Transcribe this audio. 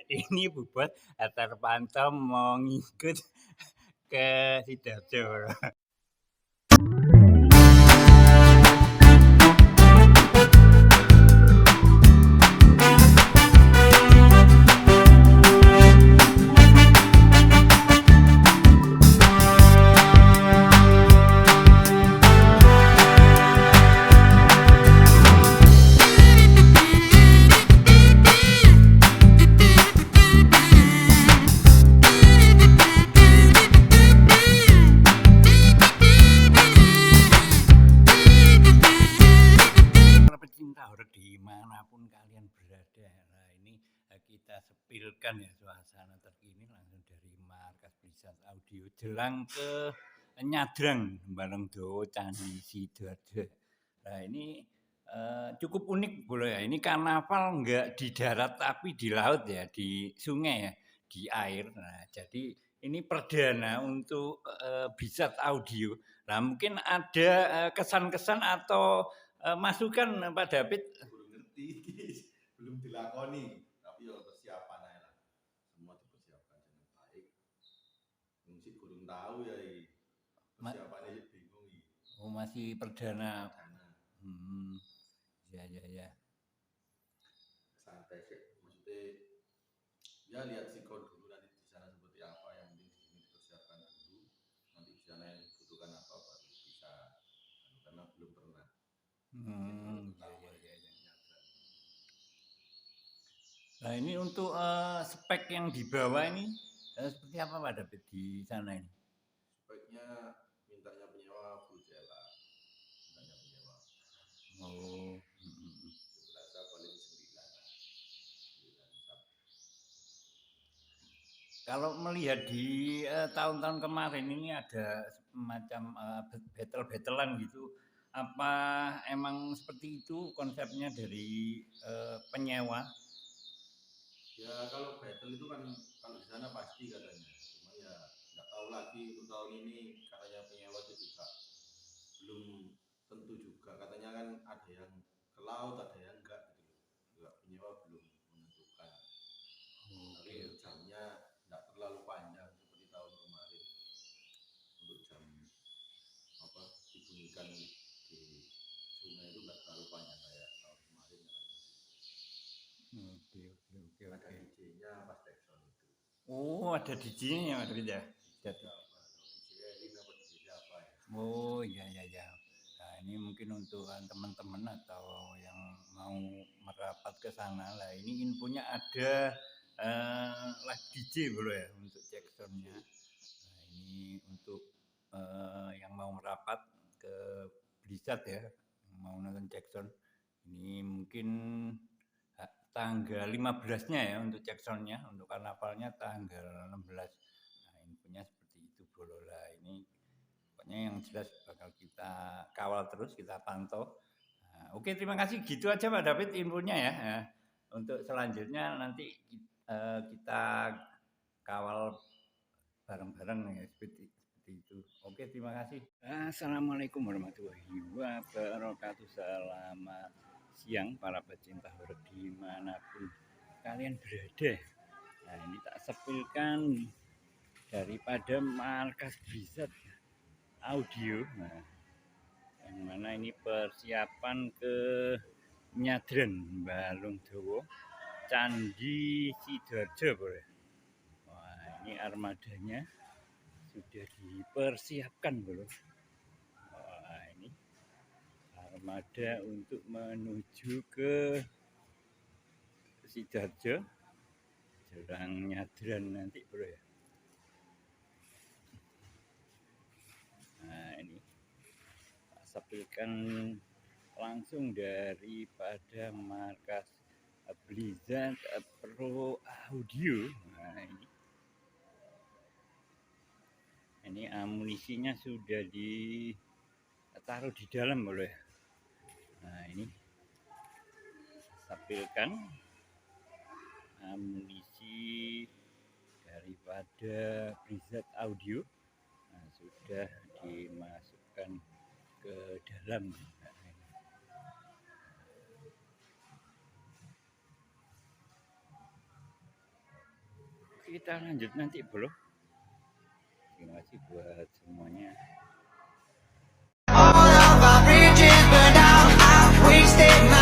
ini buat terpantau mau ngikut ke Sidoarjo. Pecinta horor dimanapun kalian berada, nah ini kita sepilkan ya suasana terkini langsung dari markas Blizzard Audio jelang ke Nyadrang Balongdowo Candi Sidoarjo. Nah ini cukup unik boleh ya. Ini karnaval nggak di darat tapi di laut ya, di sungai ya, di air. Nah jadi ini perdana untuk Blizzard Audio. Nah mungkin ada kesan-kesan atau masukan Pak David. Belum ngerti, belum dilakoni, tapi ya persiapan aja lah. Semua dipersiapkan dengan baik. Mungkin kurang tahu ya, persiapannya bingung. Oh masih perdana. Perdana. Ya. Santai sih, maksudnya ya lihat sikon dulu nanti di sana seperti apa. Yang penting di sini dipersiapkan dulu. Nanti di sana yang dibutuhkan apa baru bisa, karena belum pernah. Ya. Nah ini untuk spek yang dibawa ini seperti apa Pak David di sana ini? Speknya mintanya penyewa full jela, mintanya penyewa. Oh. Berasa paling 9 sub. Kalau melihat di tahun-tahun kemarin ini ada semacam battle-battlean gitu. Apa emang seperti itu konsepnya dari penyewa? Ya kalau battle itu kan kalau di sana pasti katanya, cuma ya nggak tahu lagi untuk tahun ini katanya penyewa itu juga belum tentu juga, katanya kan ada yang ke laut ada yang enggak gitu loh, juga penyewa belum menentukan. Tapi untuk jamnya nggak terlalu panjang seperti tahun kemarin, untuk jam apa dibunyikan di sungai itu nggak terlalu panjang kayak tahun kemarin katanya. Oke. Ada DJ-nya pas Texon itu. Oh, ada DJ-nya Mas David ya? DJ apa? DJ Elin apa DJ apa ya? Oh, iya. Nah, ini mungkin untuk teman-teman atau yang mau merapat ke sana lah. Ini infonya ada live DJ boleh ya untuk cek soundnya. Nah, ini untuk yang mau merapat ke Blizzard ya, mau nonton Jackson. Ini mungkin tanggal 15-nya ya untuk Jacksonnya, untuk karnavalnya tanggal 16. Nah, infonya seperti itu bolo lah. Ini pokoknya yang jelas bakal kita kawal terus, kita pantau. Nah, oke, terima kasih. Gitu aja Pak David infonya ya. Nah, untuk selanjutnya nanti kita kawal bareng-bareng ya seperti itu. Oke, terima kasih. Assalamualaikum warahmatullahi wabarakatuh. Selamat siang para pecinta horor dimanapun kalian berada. Nah ini tak sepilkan daripada markas Blizzard Audio. Nah, yang mana ini persiapan ke Nyadrang Balongdowo Candi Sidoarjo boleh. Wah ini armadanya sudah dipersiapkan belum? Wah ini armada untuk menuju ke Sidoarjo jelang Nyadrang nanti bro ya. Nah ini sepilkan langsung daripada markas Blizzard Pro Audio. Nah ini amunisinya sudah ditaruh di dalam boleh. Nah ini sepilkan amunisi daripada Blizzard Audio. Nah, sudah dimasukkan ke dalam. kita lanjut nanti bro. Terima kasih buat semuanya. All of our bridges burned out. I've wasted my